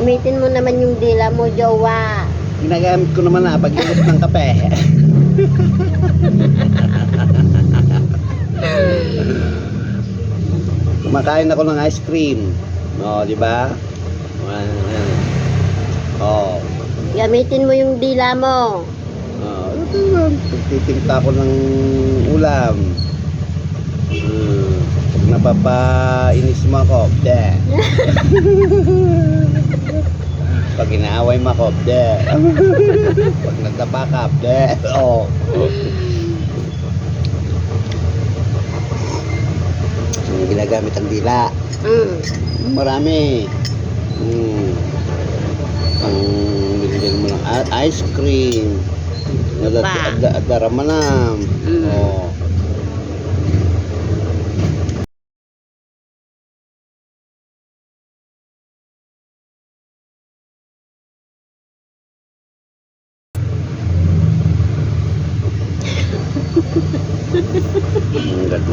Gamitin mo naman yung dila mo, jowa. Ginagamit ko naman na pag-inom ng kape. Kumakain ako ng ice cream. Oh, di ba? Oh. Gamitin mo yung dila mo. Oh, titimpla ko ng ulam. Pag napapainis mo ako, de. Pag inaaway mo ako, de. Pag nagtapakap, de. Oh. Yung ginagamit ang dila. Marami. Pang binigyan mo ng ice cream. Darama na. Oh.